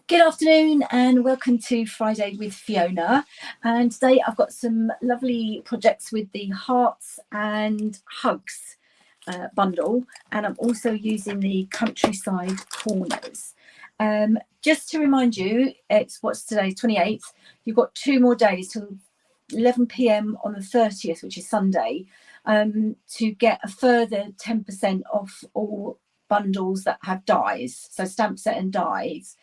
Good afternoon and welcome to Friday with Fiona. And today I've got some lovely projects with the Hearts and Hugs bundle, and I'm also using the Countryside Corners. Just to remind you, what's today, 28th. You've got 2 more days till 11 p.m. on the 30th, which is Sunday, to get a further 10% off all bundles that have dies, so stamp set and dies.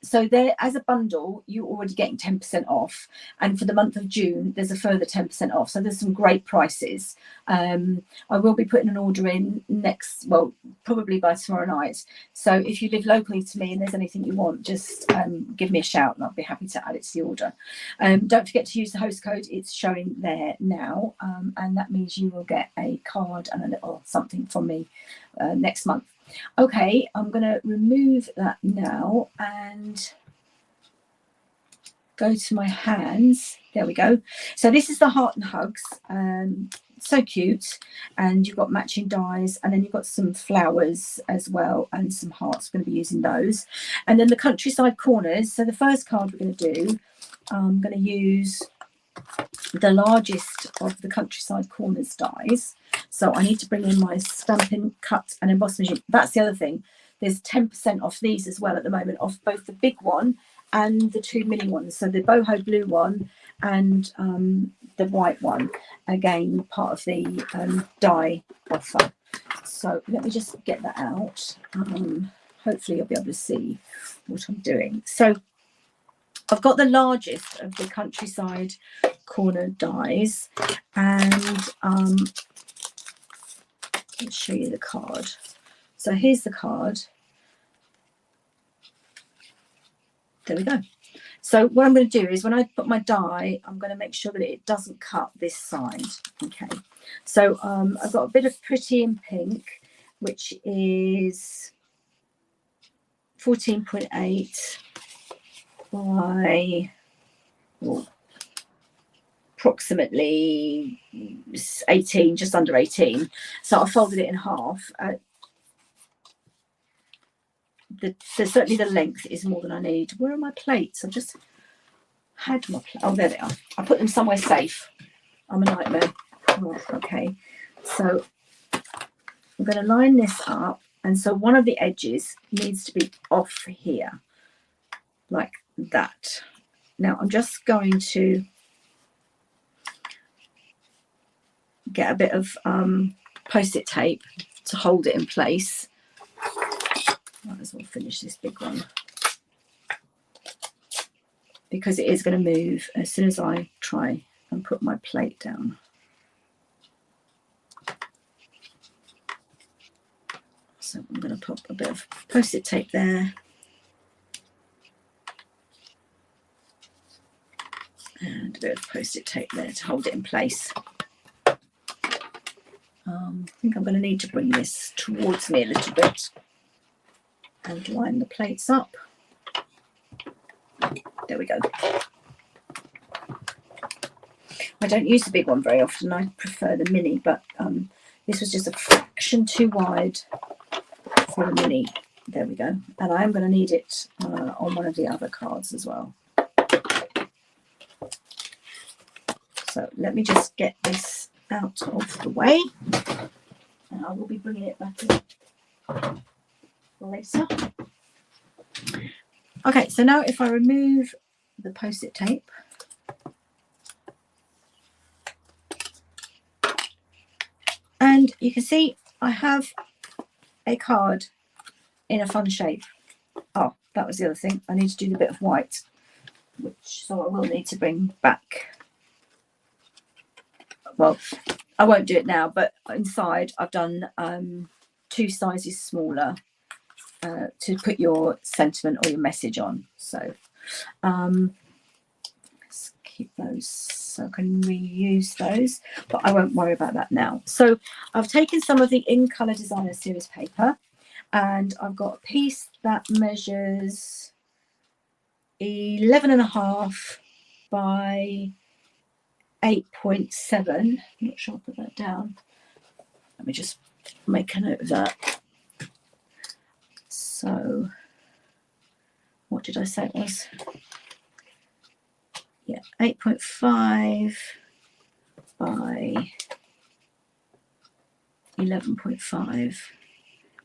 So there, as a bundle, you're already getting 10% off, and for the month of June there's a further 10% off, so there's some great prices. I will be putting an order in probably by tomorrow night, so if you live locally to me and there's anything you want, just give me a shout and I'll be happy to add it to the order. Don't forget to use the host code, it's showing there now, and that means you will get a card and a little something from me next month. Okay, I'm going to remove that now and go to my hands. There we go. So this is the Heart and Hugs. So cute, and you've got matching dies, and then you've got some flowers as well and some hearts. We're going to be using those, and then the Countryside Corners. So the first card we're going to do, I'm going to use the largest of the Countryside Corners dies. So I need to bring in my Stampin' Cut and Emboss machine. That's the other thing. There's 10% off these as well at the moment, off both the big one and the 2 mini ones. So the boho blue one and the white one. Again, part of the die offer. So let me just get that out. Hopefully you'll be able to see what I'm doing. So I've got the largest of the Countryside Corner dies, and let's show you the card. So here's the card. There we go. So what I'm going to do is when I put my die, I'm going to make sure that it doesn't cut this side. Okay. So I've got a bit of Pretty in Pink, which is 14.8 by approximately 18, just under 18. So I folded it in half. Certainly the length is more than I need. Where are my plates? I've just had my oh, there they are. I put them somewhere safe. I'm a nightmare. Oh, okay, so I'm going to line this up, and so one of the edges needs to be off here like that. Now I'm just going to get a bit of post-it tape to hold it in place. Might as well finish this big one, because it is going to move as soon as I try and put my plate down. So I'm going to put a bit of post-it tape there, and a bit of post-it tape there to hold it in place. I think I'm going to need to bring this towards me a little bit and line the plates up. There we go. I don't use the big one very often. I prefer the mini, but this was just a fraction too wide for the mini. There we go. And I am going to need it on one of the other cards as well. So let me just get this out of the way, and I will be bringing it back in later. Okay, so now if I remove the post-it tape, and you can see I have a card in a fun shape. Oh, that was the other thing. I need to do the bit of white, so I will need to bring back. Well, I won't do it now, but inside I've done 2 sizes smaller to put your sentiment or your message on. So let's keep those so I can reuse those, but I won't worry about that now. So I've taken some of the In Colour Designer Series paper, and I've got a piece that measures 11.5 by 8.7. I'm not sure I'll put that down. Let me just make a note of that. So did I say it was? Yeah, 8.5 by 11.5,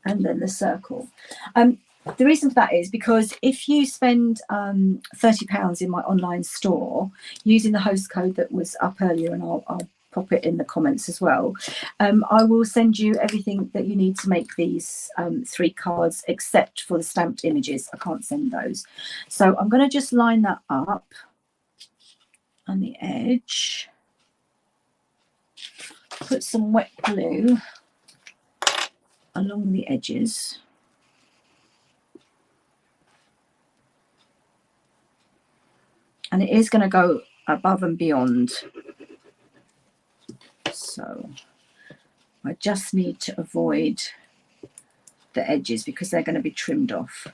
and then the circle. The reason for that is because if you spend £30 in my online store using the host code that was up earlier, and I'll pop it in the comments as well, I will send you everything that you need to make these 3 cards, except for the stamped images. I can't send those. So I'm going to just line that up on the edge, put some wet glue along the edges. And it is going to go above and beyond. So I just need to avoid the edges because they're going to be trimmed off.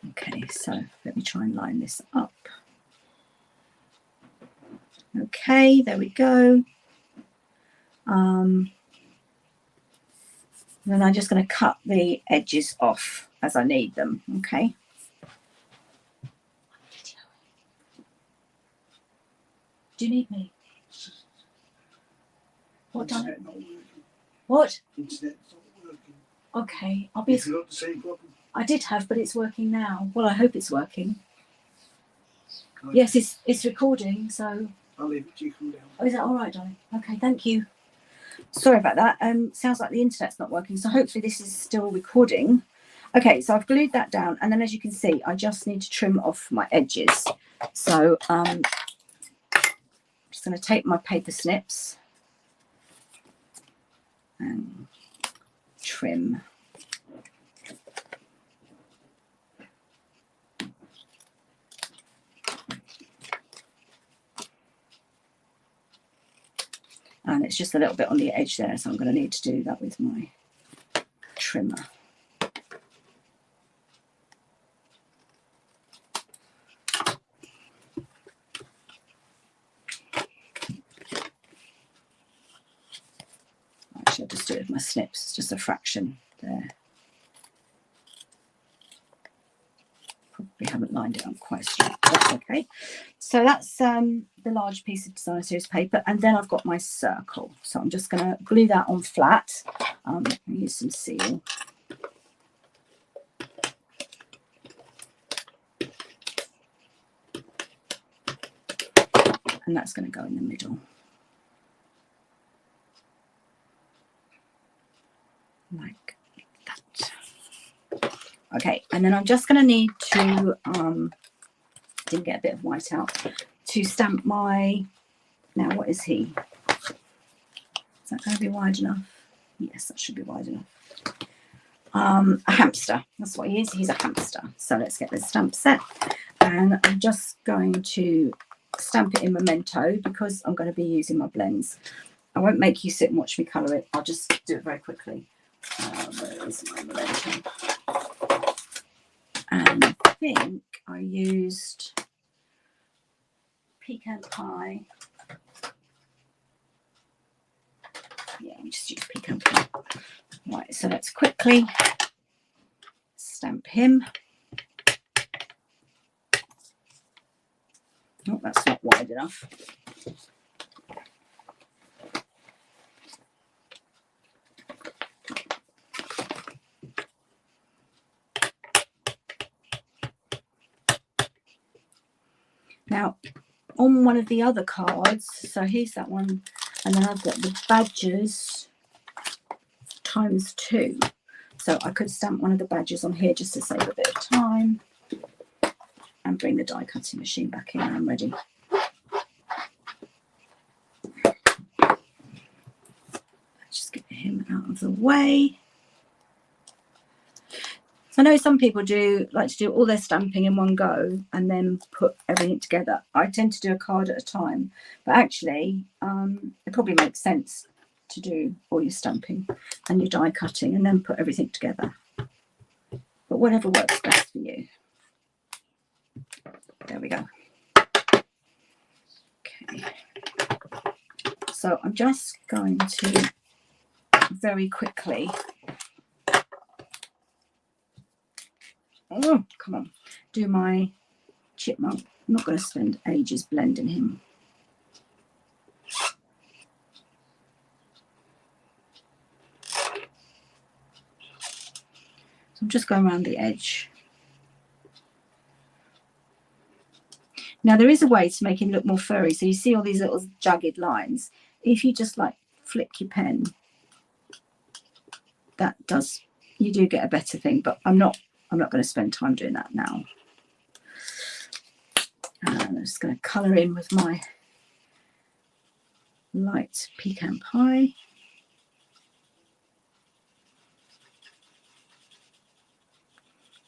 Okay, so let me try and line this up. Okay, there we go. Then I'm just going to cut the edges off as I need them. Okay. Do you need me? What done? What? Internet's not working. Okay, I'll be. Have you got the same problem? I did have, but it's working now. Well, I hope it's working. Yes, it's recording, so. I'll leave it to you. Come down. Oh, is that all right, darling? Okay, thank you. Sorry about that. Sounds like the internet's not working, so hopefully this is still recording. Okay, so I've glued that down, and then as you can see, I just need to trim off my edges. So I'm just going to take my paper snips and trim. And it's just a little bit on the edge there, so I'm going to need to do that with my trimmer. Actually, I'll just do it with my snips. It's just a fraction there. Probably haven't lined it up quite straight. That's okay. So that's the large piece of designer series paper, and then I've got my circle. So I'm just going to glue that on flat. Use some seal. And that's going to go in the middle. Like that. Okay, and then I'm just going to need to, didn't get a bit of white out, to stamp my, now what is he? Is that going to be wide enough? Yes, that should be wide enough. A hamster, that's what he is, he's a hamster. So let's get this stamp set. And I'm just going to stamp it in Memento because I'm going to be using my blends. I won't make you sit and watch me colour it, I'll just do it very quickly. Where is my Memento? And I think I used pecan pie. Yeah, we just use pecan pie. Right, so let's quickly stamp him. Oh, that's not wide enough. Now, on one of the other cards, so here's that one, and then I've got the badges ×2. So I could stamp one of the badges on here just to save a bit of time and bring the die cutting machine back in when I'm ready. Just get him out of the way. I know some people like to do all their stamping in one go and then put everything together. I tend to do a card at a time, but actually it probably makes sense to do all your stamping and your die cutting and then put everything together. But whatever works best for you. There we go. Okay. So I'm just going to very quickly Oh, come on. Do my chipmunk. I'm not going to spend ages blending him. So I'm just going around the edge. Now there is a way to make him look more furry. So you see all these little jagged lines. If you just like flick your pen, that does, you do get a better thing, but I'm not going to spend time doing that now. And I'm just going to colour in with my light pecan pie.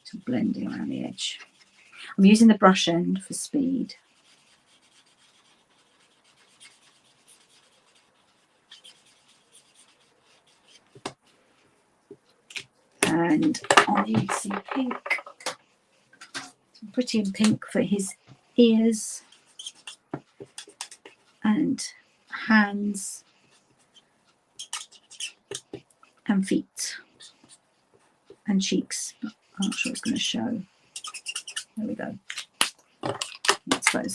So blending around the edge. I'm using the brush end for speed. And I need some pink, some pretty and pink for his ears and hands and feet and cheeks. I'm not sure it's going to show. There we go. That's close.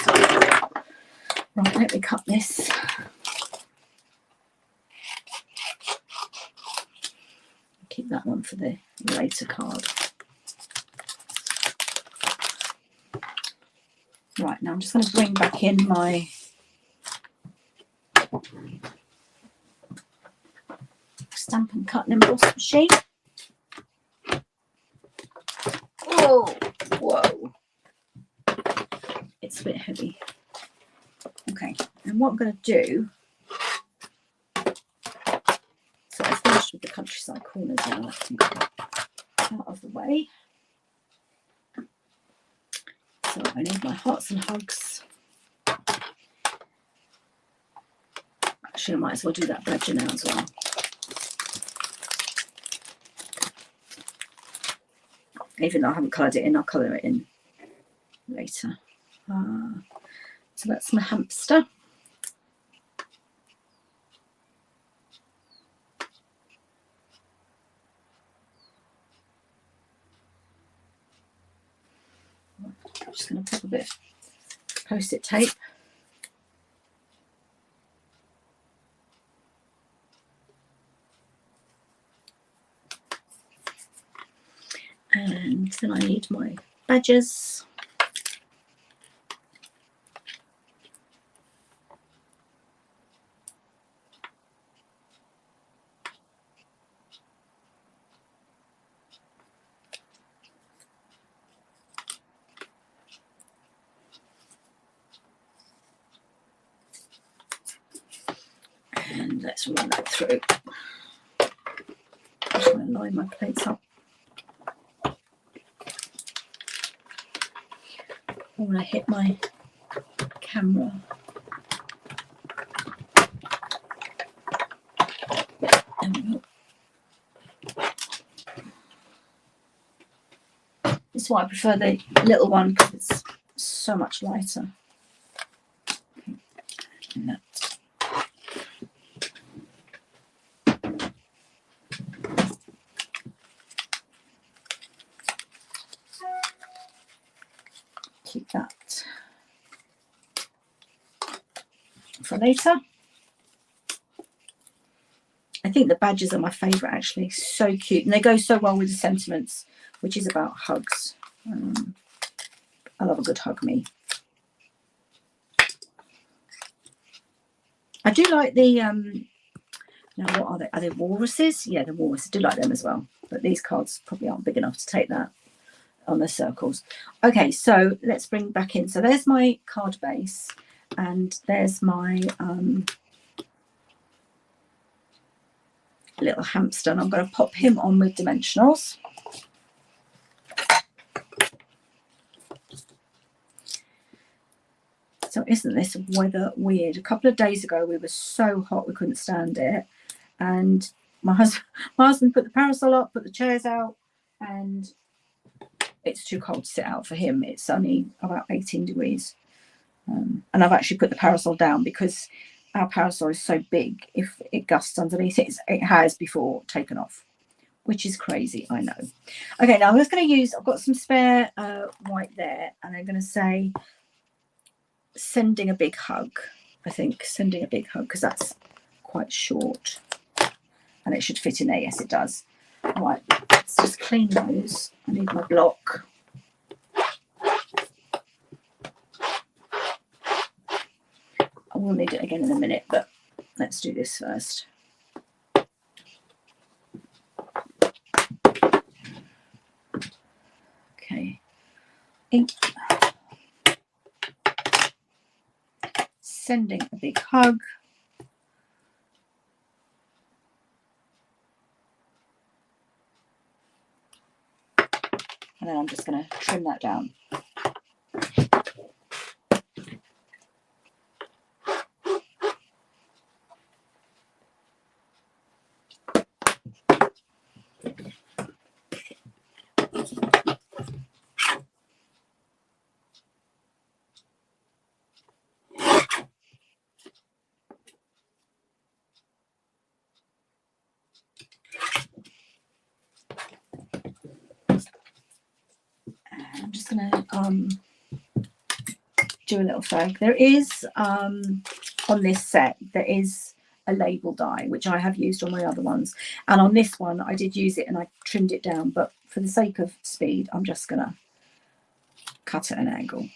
Right, let me cut this. Keep that one for the later card. Right, now I'm just going to bring back in my Stampin' Cut and Emboss machine. Oh, whoa. It's a bit heavy. Okay, and what I'm going to do, so I've finished with the countryside corners now. Let's get out of the way. So I need my hearts and hugs. Actually, I might as well do that badger now as well. Even though I haven't coloured it in, I'll colour it in later. So that's my hamster. I'm just going to pop a bit of post-it tape. And then I need my badges. And let's run that through. I'm just going to line my plates up. When I hit my camera. There we go. This is why I prefer the little one, because it's so much lighter. And that. Keep that for later. I think the badges are my favourite, actually. So cute, and they go so well with the sentiments, which is about hugs. I love a good hug me. I do like the now what are they? Are they walruses? Yeah, the walruses. I do like them as well, but these cards probably aren't big enough to take that on the circles. Okay, so let's bring back in. So there's my card base, and there's my little hamster, and I'm going to pop him on with dimensionals. So isn't this weather weird? A couple of days ago we were so hot we couldn't stand it, and my husband put the parasol up, put the chairs out, and it's too cold to sit out for him. It's only about 18 degrees. And I've actually put the parasol down because our parasol is so big. If it gusts underneath it, it has before taken off. which is crazy, I know. Okay, now I'm just going to use, I've got some spare white there, and I'm going to say sending a big hug. I think sending a big hug, because that's quite short and it should fit in there. Yes, it does. Right, let's just clean those. I need my block. I will need it again in a minute, but let's do this first. Okay, ink. Sending a big hug. And then I'm just going to trim that down. I'm just going to do a little flag. There is, on this set, there is a label die, which I have used on my other ones. And on this one, I did use it and I trimmed it down. But for the sake of speed, I'm just going to cut at an angle.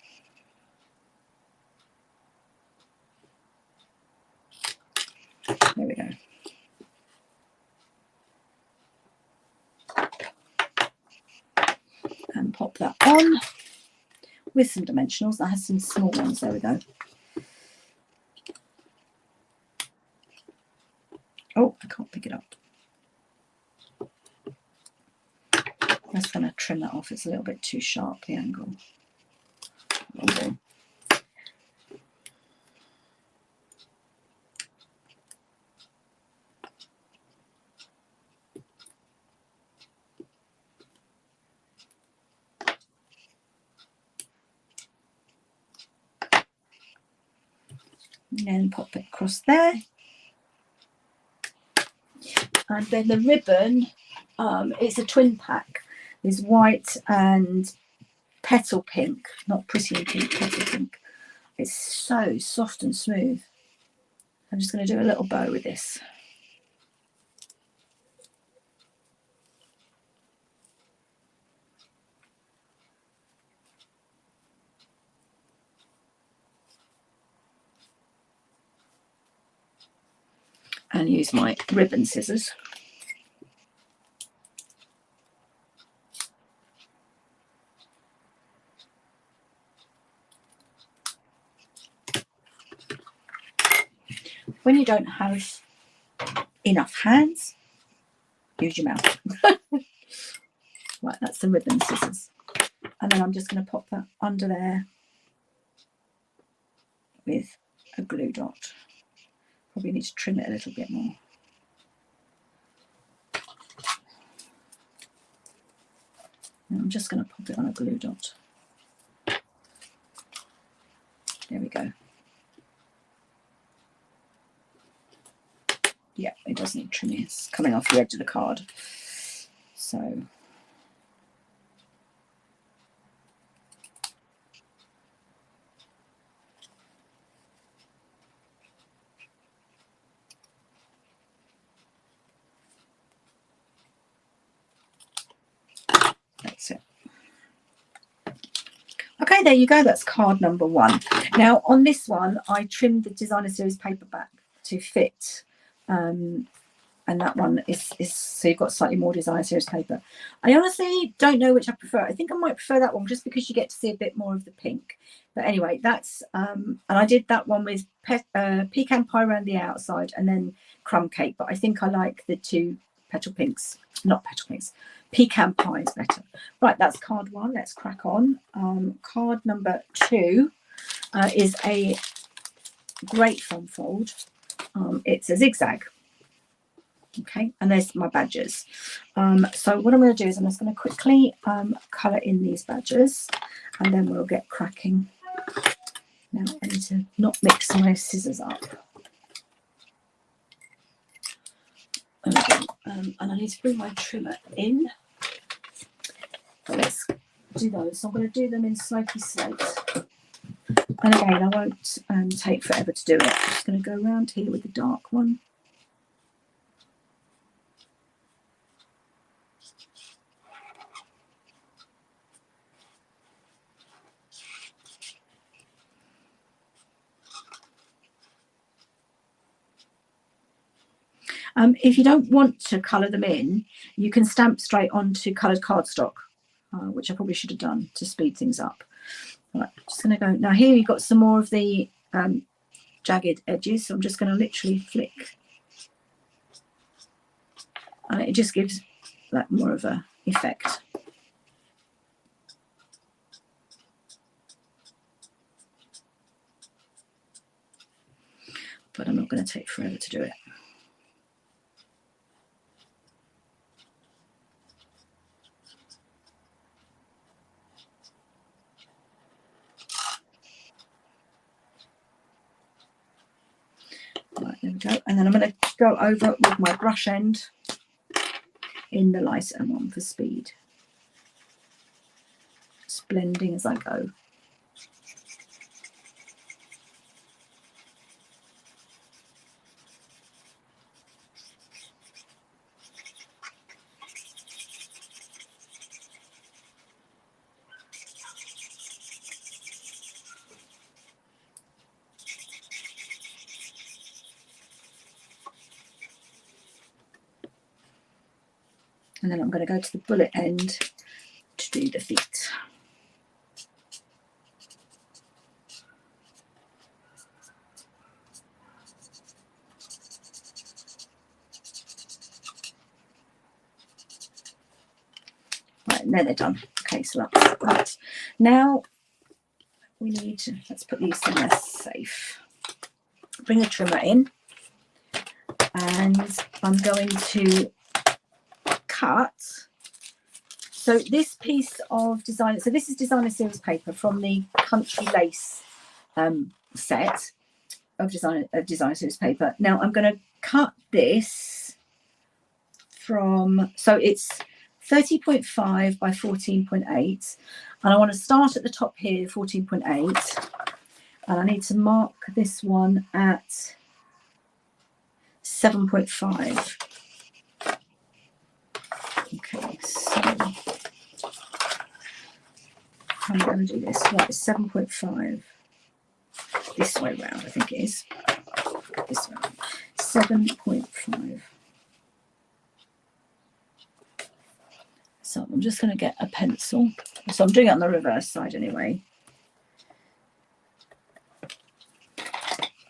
There we go. And pop that on with some dimensionals. That has some small ones. There we go. Oh, I can't pick it up. I'm just going to trim that off. It's a little bit too sharp, the angle. Okay. And then pop it across there. And then the ribbon, it's a twin pack. There's white and petal pink, not pretty and pink, petal pink. It's so soft and smooth. I'm just going to do a little bow with this. And use my ribbon scissors. When you don't have enough hands, use your mouth. Right, that's the ribbon scissors. And then I'm just going to pop that under there with a glue dot. Probably need to trim it a little bit more. And I'm just going to pop it on a glue dot. There we go. Yeah, it does need trimming. It's coming off the edge of the card. So that's it. Okay, there you go. That's card number 1. Now on this one, I trimmed the designer series paperback to fit. And that one is so you've got slightly more designer series paper. I honestly don't know which I prefer. I think I might prefer that one just because you get to see a bit more of the pink. But anyway, that's and I did that one with pecan pie around the outside and then crumb cake. But I think I like the 2 petal pinks, not petal pinks, pecan pies better. Right, that's card 1. Let's crack on. Card number 2 is a great foam fold. It's a zigzag. Okay, and there's my badges. So what I'm going to do is I'm just going to quickly colour in these badges and then we'll get cracking. Now I need to not mix my scissors up. and I need to bring my trimmer in. But let's do those. So I'm going to do them in smoky slate. And again, I won't take forever to do it. I'm just going to go around here with the dark one. If you don't want to colour them in, you can stamp straight onto coloured cardstock, which I probably should have done to speed things up. Right, just going to go. Now here you've got some more of the jagged edges, so I'm just going to literally flick. And it just gives like more of a effect. But I'm not going to take forever to do it. Right, there we go. And then I'm going to go over with my brush end in the lighter one for speed. Just blending as I go. And then I'm going to go to the bullet end to do the feet. Right, and there they're done. Okay, so that's right. Now we need to, let's put these somewhere safe. Bring the trimmer in, and I'm going to cut. So this piece of designer, so this is designer series paper from the Country Lace set of designer series paper. Now I'm going to cut this from, so it's 30.5 by 14.8, and I want to start at the top here, 14.8, and I need to mark this one at 7.5. Okay, so I'm going to do this. Right, 7.5. This way round, I think it is. This way round. 7.5. So I'm just going to get a pencil. So I'm doing it on the reverse side anyway.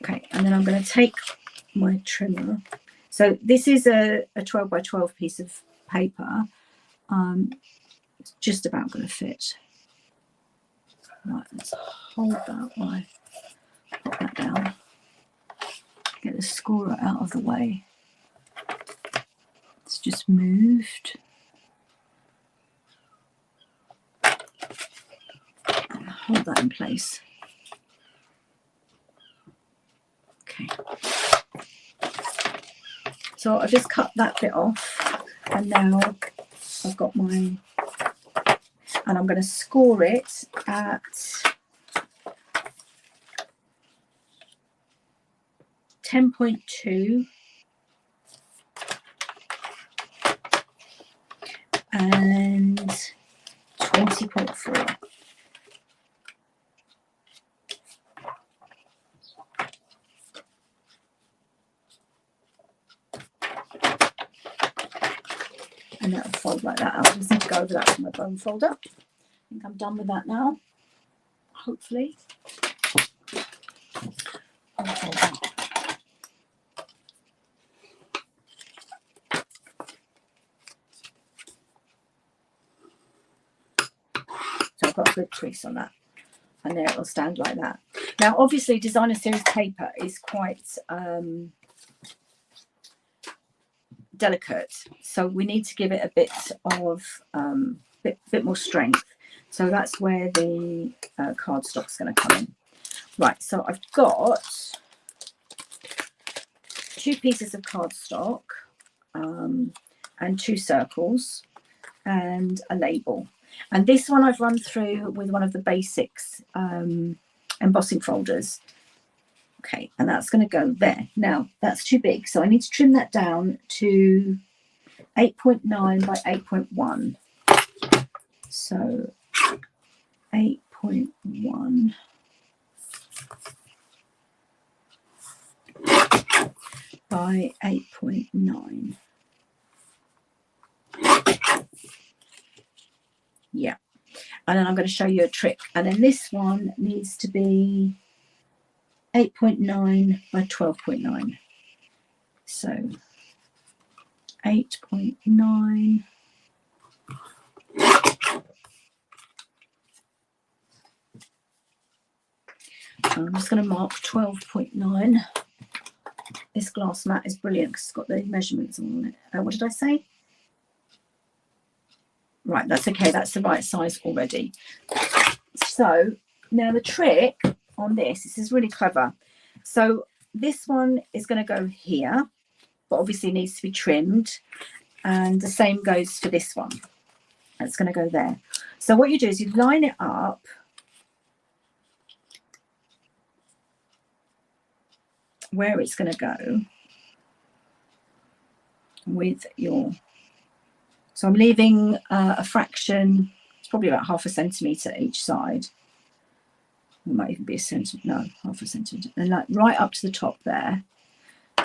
Okay, and then I'm going to take my trimmer. So this is a 12 by 12 piece of paper. It's just about going to fit. Right, let's hold that while I put that down. Get the scorer out of the way. It's just moved. And hold that in place. Okay. So I've just cut that bit off, and now I've got my, and I'm going to score it at 10.2 and 20.4. And that'll fold like that. I just need to go over that with my bone folder. I think I'm done with that now, hopefully. I'll fold that. So I've got a good crease on that, and there it'll stand like that. Now obviously designer series paper is quite delicate, so we need to give it a bit of bit more strength. So that's where the cardstock's going to come in. Right, so I've got 2 pieces of cardstock. and 2 circles and a label. And this one I've run through with one of the basics embossing folders. Okay, and that's going to go there. Now that's too big, so I need to trim that down to 8.9 by 8.1. So 8.1 by 8.9. Yeah, and then I'm going to show you a trick. And then this one needs to be 8.9 by 12.9. So 8.9 . I'm just going to mark 12.9. This glass mat is brilliant because it's got the measurements on it. What did I say? Right, that's okay. That's the right size already. So now the trick on this is really clever. So this one is going to go here, but obviously needs to be trimmed. And the same goes for this one. It's going to go there. So what you do is you line it up where it's going to go with your, so I'm leaving a fraction, it's probably about 0.5 centimetre each side. It might even be a centimetre, no, 0.5 centimetre. And like right up to the top there,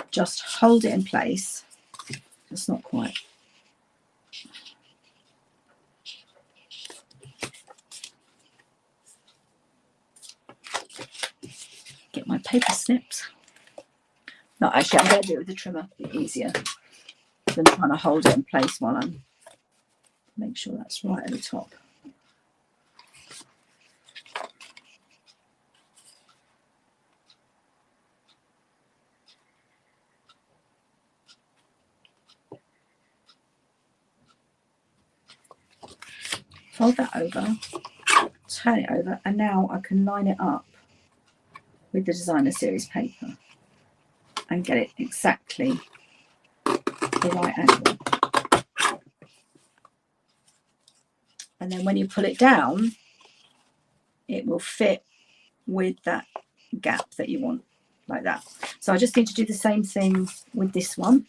just hold it in place. It's not quite. Get my paper snips. No, actually, I'm going to do it with the trimmer. It'll be easier than trying to hold it in place while I'm. Make sure that's right at the top. Fold that over, turn it over, and now I can line it up with the designer series paper and get it exactly the right angle. And then when you pull it down, it will fit with that gap that you want, like that. So I just need to do the same thing with this one.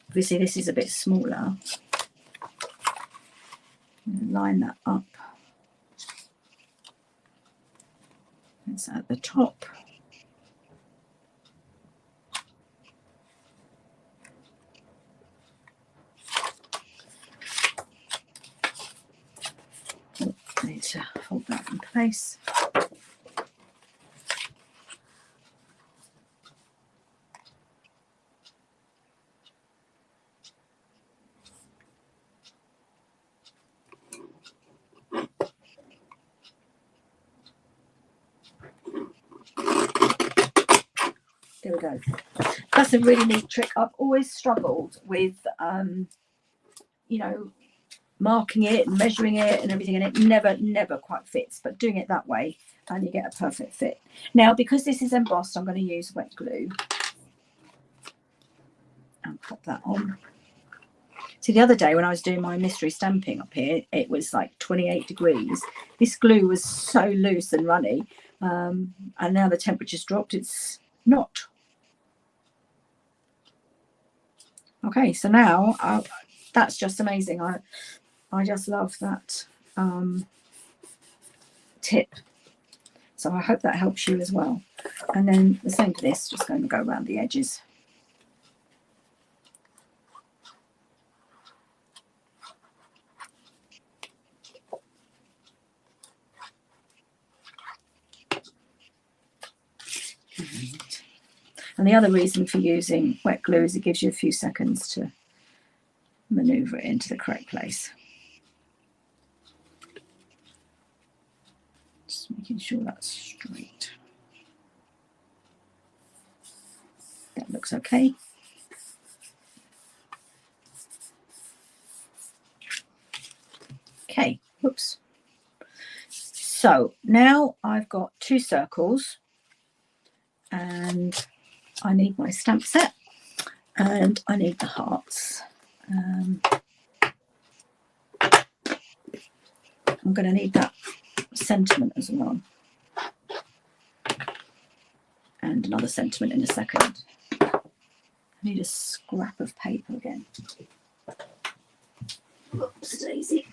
Obviously this is a bit smaller. Line that up. It's at the top. I need to hold that in place. There we go. That's a really neat trick. I've always struggled with, you know, marking it and measuring it and everything, and it never quite fits. But doing it that way, and you get a perfect fit. Now, because this is embossed, I'm going to use wet glue and pop that on. See, the other day when I was doing my mystery stamping up here, it was like 28 degrees. This glue was so loose and runny, and now the temperature's dropped. It's not. Okay, so now that's just amazing. I just love that tip. So I hope that helps you as well. And then the same for this, just going to go around the edges. And the other reason for using wet glue is it gives you a few seconds to maneuver it into the correct place. Just making sure that's straight. That looks okay. Okay, whoops. So now I've got 2 circles and I need my stamp set and I need the hearts. I'm going to need that sentiment as well. And another sentiment in a second. I need a scrap of paper again. Oops, daisy.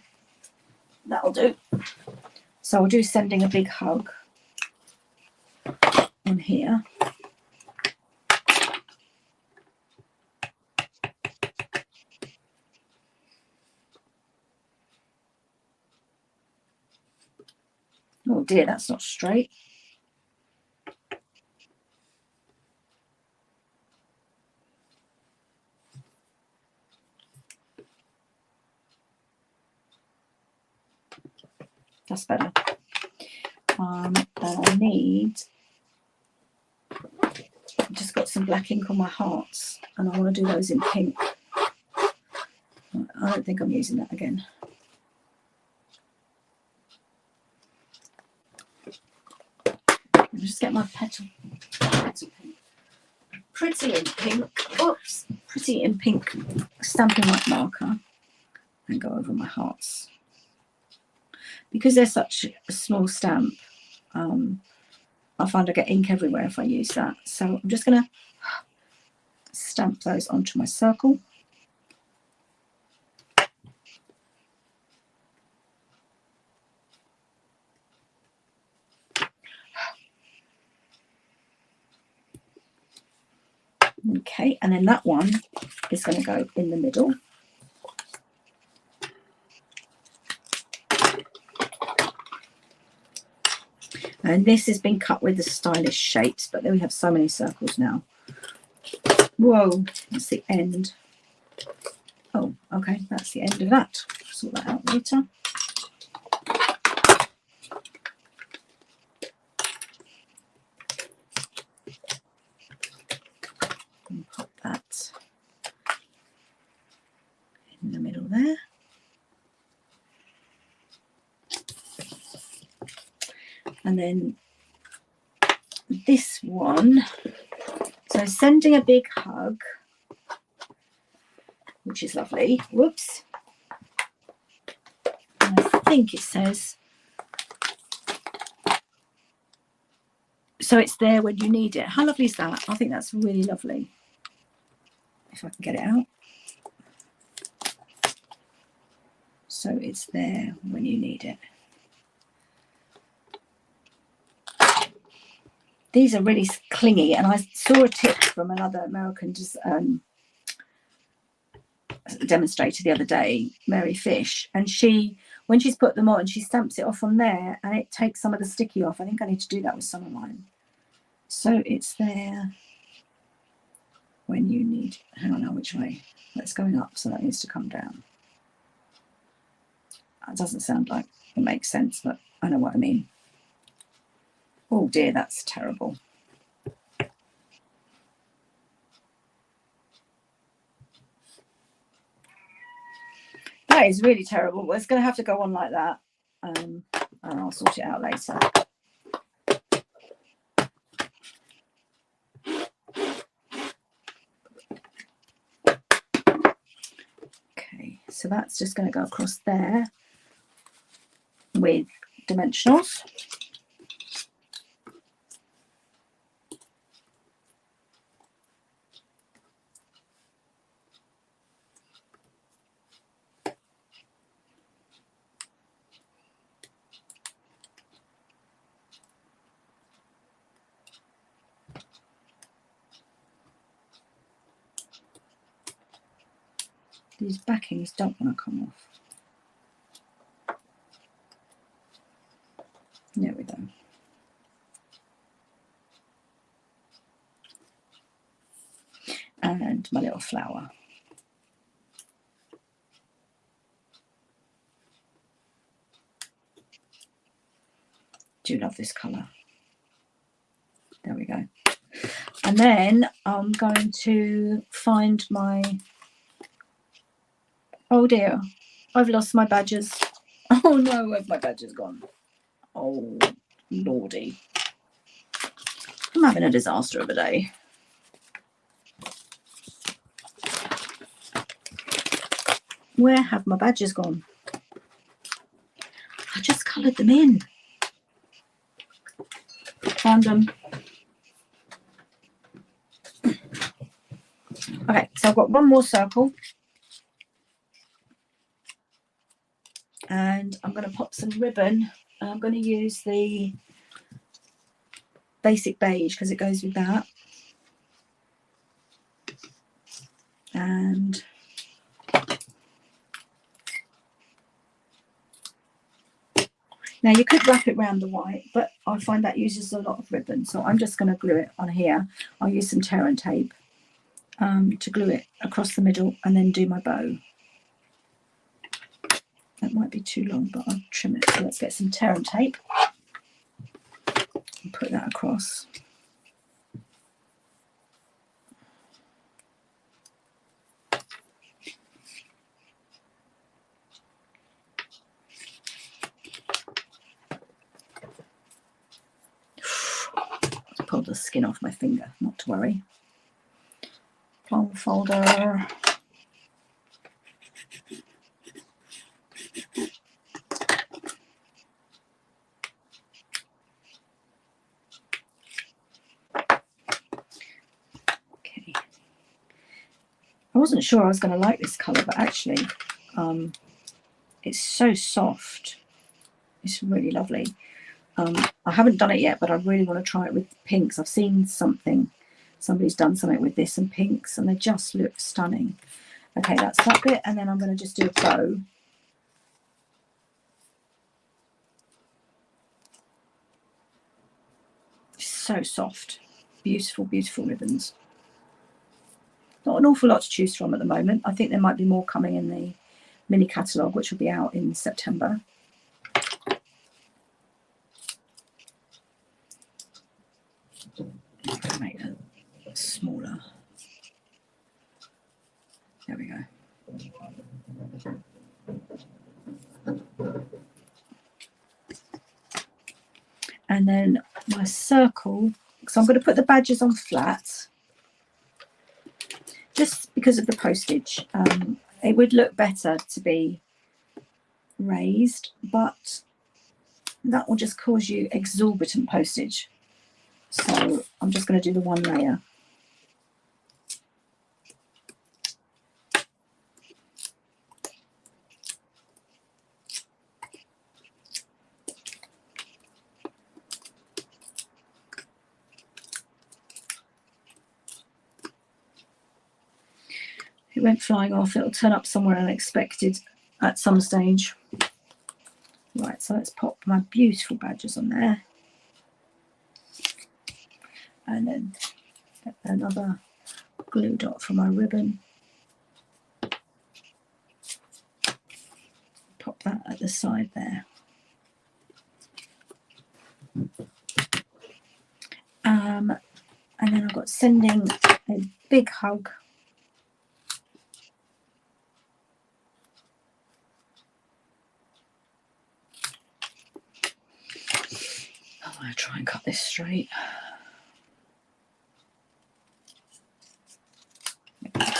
That'll do. So I'll do sending a big hug on here. Oh dear, that's not straight. That's better. And I need, I've just got some black ink on my hearts and I want to do those in pink. I don't think I'm using that again. Let me just get my petal pink. Pretty in pink. Oops, pretty in pink Stampin' Up marker and go over my hearts. Because they're such a small stamp, I find I get ink everywhere if I use that. So I'm just going to stamp those onto my circle. Okay, and then that one is going to go in the middle. And this has been cut with the stylish shapes, but then we have so many circles now. Whoa, that's the end. Oh, okay, that's the end of that. Sort that out later. And pop that in the middle there. And then this one, so sending a big hug, which is lovely. Whoops. And I think it says, so it's there when you need it. How lovely is that? I think that's really lovely. If I can get it out. So it's there when you need it. These are really clingy, and I saw a tip from another American demonstrator the other day, Mary Fish, and she, when she's put them on, she stamps it off on there and it takes some of the sticky off. I think I need to do that with some of mine. So it's there when you need, hang on now, which way? That's going up, so that needs to come down. That doesn't sound like it makes sense, but I know what I mean. Oh dear, that's terrible. That is really terrible. Well, it's going to have to go on like that. And I'll sort it out later. Okay, so that's just going to go across there with dimensionals. These backings don't want to come off. There we go. And my little flower. Do love this colour. There we go. And then I'm going to find my, oh dear, I've lost my badges. Oh no, where've my badges gone? Oh lordy. I'm having a disaster of a day. Where have my badges gone? I just coloured them in. Found them. Okay, so I've got one more circle. And I'm going to pop some ribbon. I'm going to use the basic beige because it goes with that. And now you could wrap it around the white, but I find that uses a lot of ribbon. So I'm just going to glue it on here. I'll use some tear and tape to glue it across the middle and then do my bow. That might be too long, but I'll trim it. So let's get some tear and tape and put that across. Pull the skin off my finger, not to worry. Plum folder. Okay. I wasn't sure I was going to like this colour, but actually it's so soft. It's really lovely. I haven't done it yet, but I really want to try it with pinks. I've seen somebody's done something with this and pinks, and they just look stunning. Okay, that's that bit, and then I'm going to just do a bow. So soft. Beautiful, beautiful ribbons. Not an awful lot to choose from at the moment. I think there might be more coming in the mini catalogue, which will be out in September. Make it smaller. There we go. And then my circle, so I'm going to put the badges on flat just because of the postage. It would look better to be raised, but that will just cause you exorbitant postage. So I'm just going to do the one layer. It went flying off. It'll turn up somewhere unexpected at some stage. Right, so let's pop my beautiful badges on there. And then get another glue dot for my ribbon. Pop that at the side there. And then I've got sending a big hug. I'm going to try and cut this straight.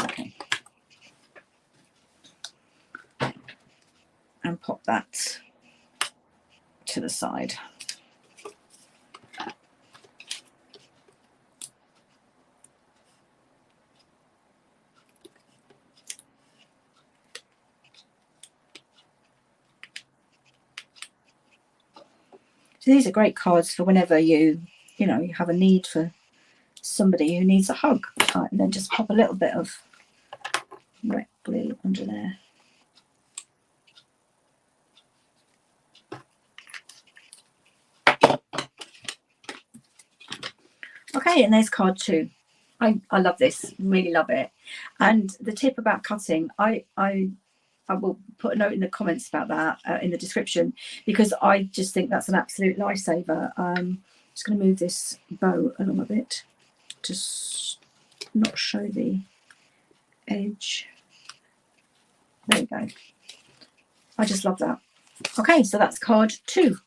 Okay. And pop that to the side. So these are great cards for whenever you have a need for somebody who needs a hug. And then just pop a little bit of wet glue under there. Okay, and there's card 2. I love this, really love it. And the tip about cutting, I will put a note in the comments about that in the description, because I just think that's an absolute lifesaver. I'm just going to move this bow along a bit to not show the edge. There you go. I just love that. Okay, so that's card 2.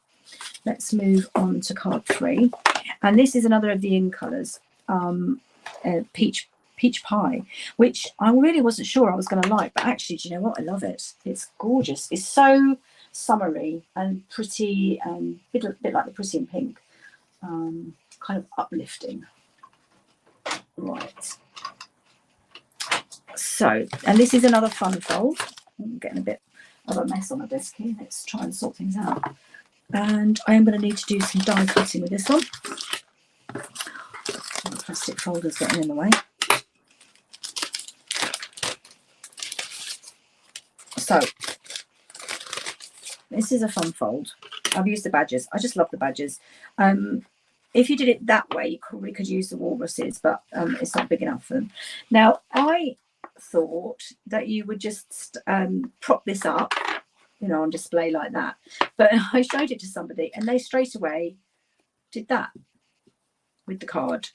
Let's move on to card 3. And this is another of the in colours, peach peach pie, which I really wasn't sure I was going to like, but actually, do you know what? I love it. It's gorgeous. It's so summery and pretty, and a bit like the Pretty in Pink, kind of uplifting. Right. So, and this is another fun fold. I'm getting a bit of a mess on my desk here. Let's try and sort things out. And I am going to need to do some die cutting with this one. The plastic folder's getting in the way. So, this is a fun fold. I've used the badges. I just love the badges. If you did it that way, you probably could use the walruses, but it's not big enough for them. Now, I thought that you would just prop this up, you know, on display like that. But I showed it to somebody and they straight away did that with the card.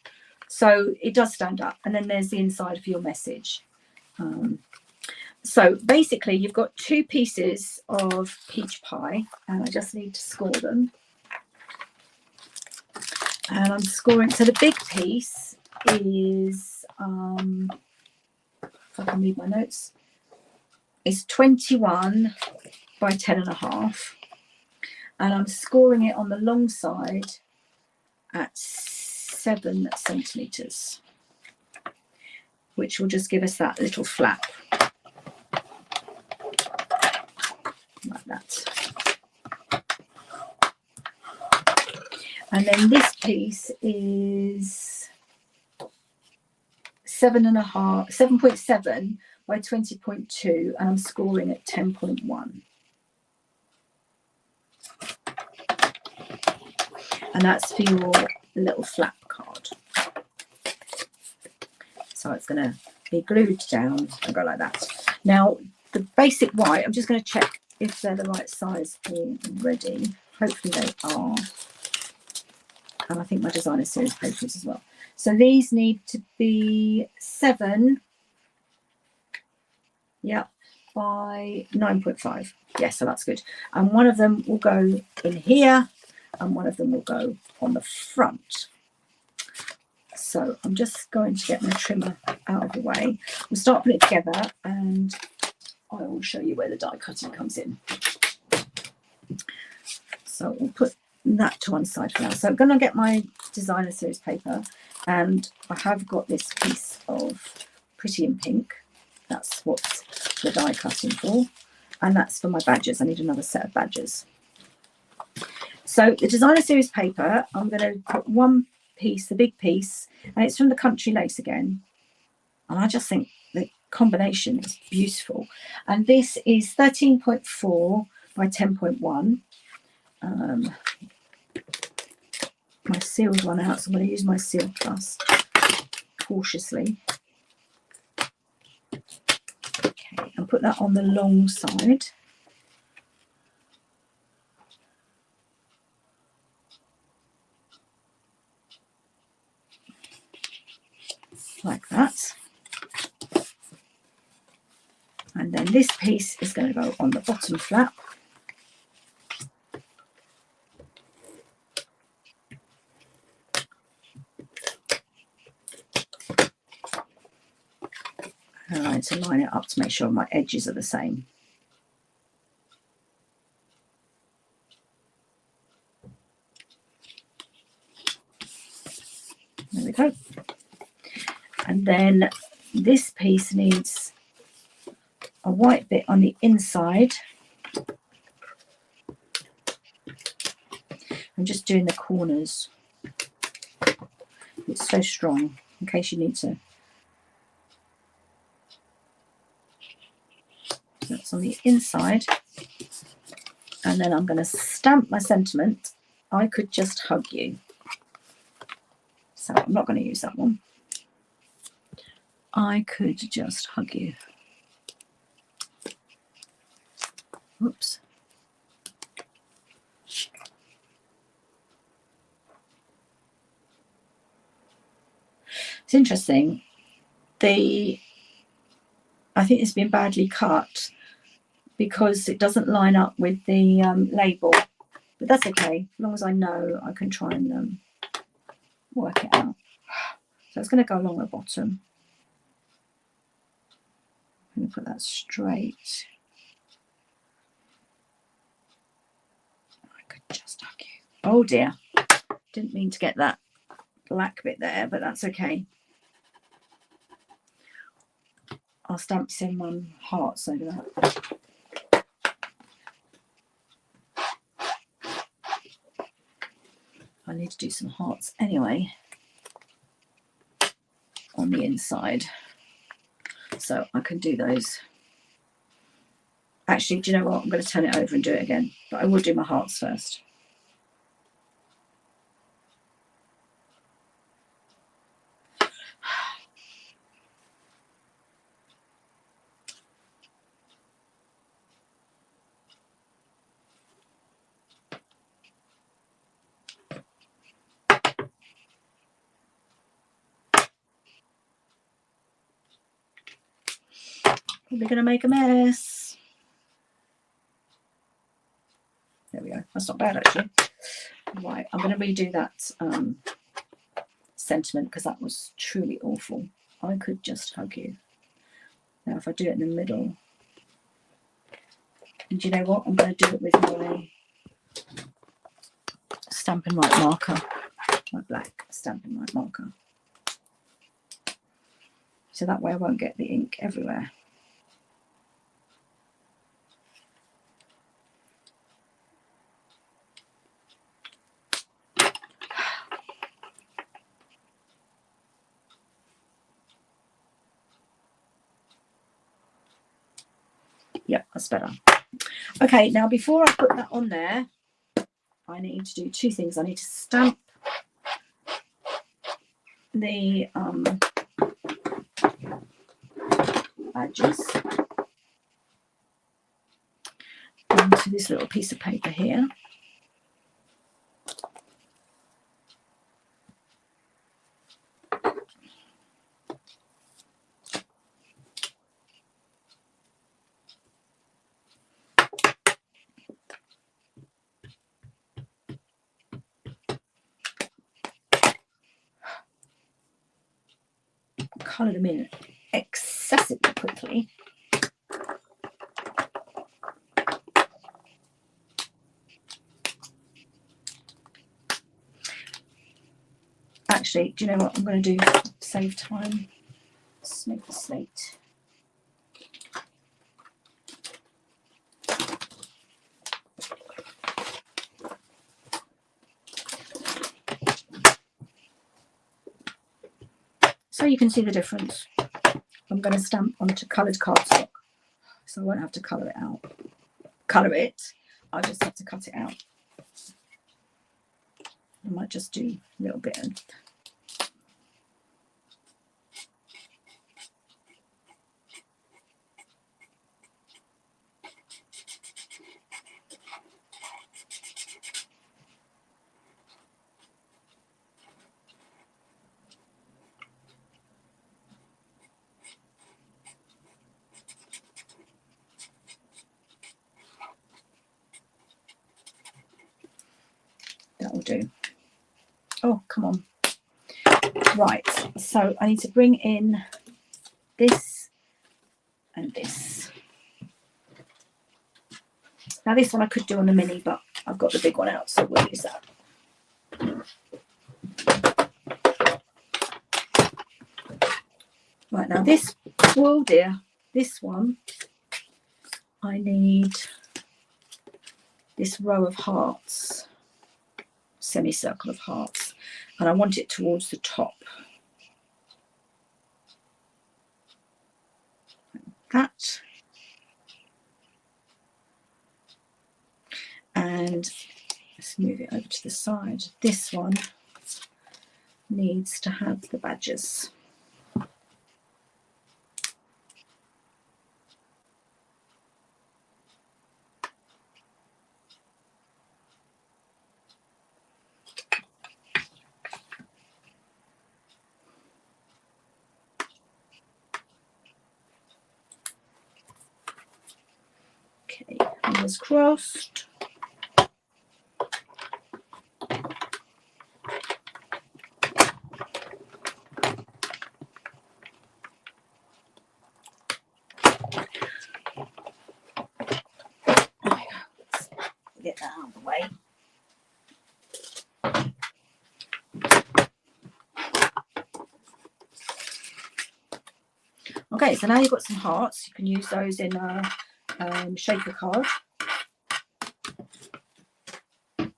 So it does stand up, and then there's the inside for your message. So basically you've got 2 pieces of peach pie, and I just need to score them. And I'm scoring, so the big piece is, if I can read my notes, is 21 by 10.5. And I'm scoring it on the long side at 7 centimetres, which will just give us that little flap. Like that. And then this piece is 7.7 by 20.2, and I'm scoring at 10.1. And that's for your little flap card. So it's going to be glued down and go like that. Now, the basic white, I'm just going to check if they're the right size already. Hopefully they are. And I think my designer series papers as well. So these need to be 7, yeah, by 9.5. Yes, so that's good. And one of them will go in here, and one of them will go on the front. So I'm just going to get my trimmer out of the way. We'll start putting it together, and I will show you where the die cutting comes in. So we'll put that to one side for now. So I'm going to get my designer series paper, and I have got this piece of Pretty in Pink. That's what the die cutting for, and that's for my badges. I need another set of badges. So the designer series paper, I'm going to put one piece, the big piece, and it's from the Country Lace again, and I just think the combination is beautiful. And this is 13.4 by 10.1. My seal's run out, so I'm going to use my Seal Plus cautiously. Okay, and put that on the long side. Like that. And then this piece is going to go on the bottom flap. And I need to line it up to make sure my edges are the same. There we go. And then this piece needs a white bit on the inside. I'm just doing the corners. It's so strong, in case you need to. That's on the inside. And then I'm going to stamp my sentiment. I could just hug you. So I'm not going to use that one. I could just hug you. Oops. It's interesting. I think it's been badly cut because it doesn't line up with the label, but that's okay. As long as I know, I can try and work it out. So it's going to go along the bottom. I'm going to put that straight. I could just hug you. Oh dear. Didn't mean to get that black bit there, but that's okay. I'll stamp some hearts over that. I need to do some hearts anyway on the inside, so I can do those. Actually, do you know what? I'm going to turn it over and do it again, but I will do my hearts first. Probably going to make a mess. There we go. That's not bad, actually. Right, I'm going to redo that sentiment because that was truly awful. I could just hug you. Now, if I do it in the middle, and do you know what? I'm going to do it with my Stampin' Right marker, my black Stampin' Right marker. So that way I won't get the ink everywhere. Yep, that's better. Okay, now before I put that on there, I need to do two things. I need to stamp the badges onto this little piece of paper here. Colour them in excessively quickly. Actually, do you know what I'm going to do? Save time. Snake the slate. So you can see the difference. I'm going to stamp onto coloured cardstock, so I won't have to colour it out. Colour it, I just have to cut it out. I might just do a little bit of that will do. Oh, come on. Right, so I need to bring in this and this. Now this one I could do on the mini, but I've got the big one out, so we'll use that. Right, now this, oh dear, this one, I need this row of hearts, semicircle of hearts, and I want it towards the top. Like that. And let's move it over to the side. This one needs to have the badges. Okay, fingers crossed. out of the way. Okay, so now you've got some hearts. You can use those in a shaker card. I'm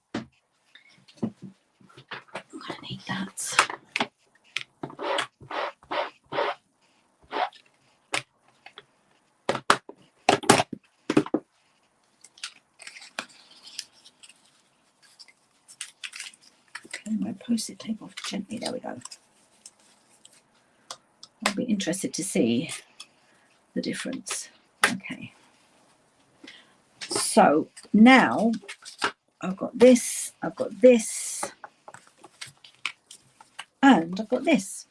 going to need that. Okay, my post-it tape off gently. There we go. I'll be interested to see the difference. Okay. So now I've got this, and I've got this.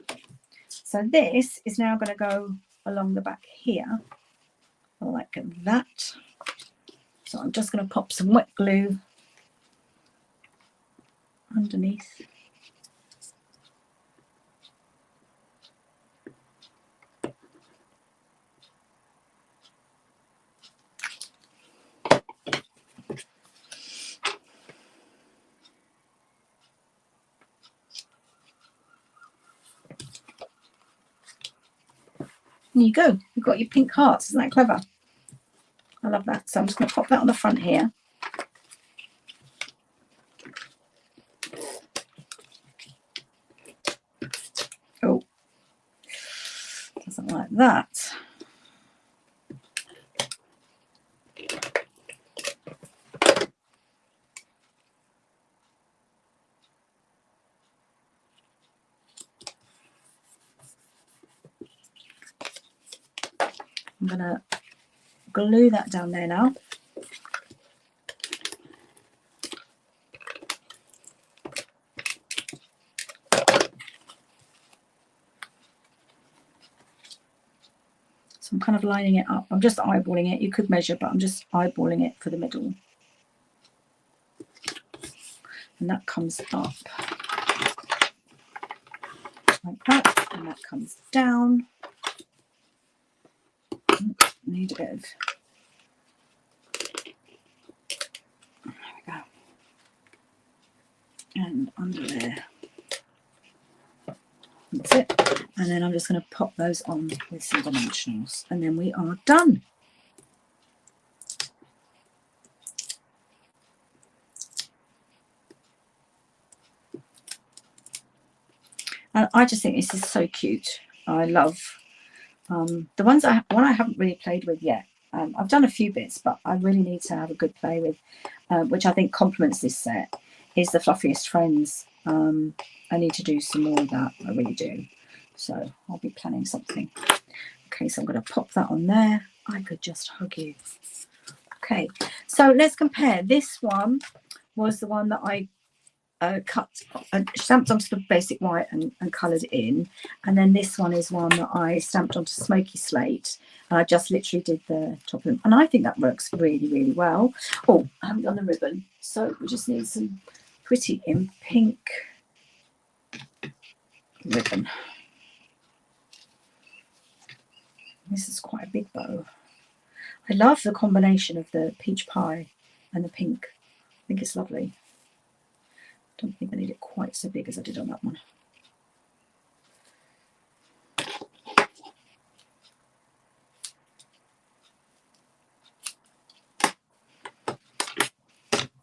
So this is now going to go along the back here, like that. So I'm just going to pop some wet glue underneath. There you go. You've got your pink hearts. Isn't that clever? I love that. So I'm just going to pop that on the front here. Oh, doesn't like that. I'm going to glue that down there now. So I'm kind of lining it up. I'm just eyeballing it. You could measure, but I'm just eyeballing it for the middle. And that comes up like that, and that comes down. Need a bit of, there we go, and under there. That's it. And then I'm just going to pop those on with some dimensionals, and then we are done. And I just think this is so cute. I love the ones I haven't really played with yet. I've done a few bits, but I really need to have a good play with, which I think complements this set, is the Fluffiest Friends. I need to do some more of that. I really do. So I'll be planning something. Okay, so I'm going to pop that on there. I could just hug you. Okay, so let's compare. This one was the one that I cut and stamped onto the basic white and coloured in, and then this one is one that I stamped onto smoky slate, and I just literally did the top of them, and I think that works really, really well. Oh, I haven't done the ribbon, so we just need some pretty in pink ribbon. This is quite a big bow. I love the combination of the peach pie and the pink. I think it's lovely. Don't think I need it quite so big as I did on that one.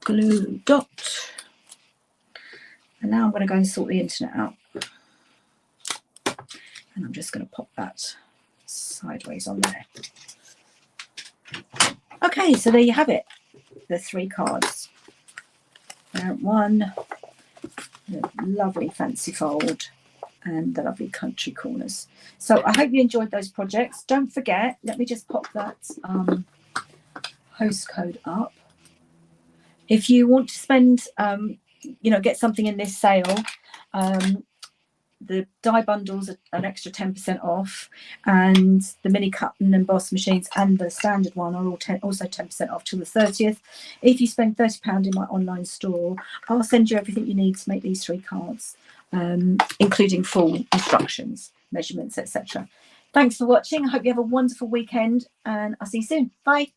Glue dot. And now I'm going to go and sort the internet out. And I'm just going to pop that sideways on there. Okay, so there you have it. The 3 cards. One, the lovely fancy fold, and the lovely country corners. So I hope you enjoyed those projects. Don't forget, let me just pop that host code up. If you want to spend, get something in this sale, the die bundles are an extra 10% off, and the mini cut and emboss machines and the standard one are all also 10% off till the 30th. If you spend £30 in my online store, I'll send you everything you need to make these 3 cards, including full instructions, measurements, etc. Thanks for watching. I hope you have a wonderful weekend, and I'll see you soon. Bye.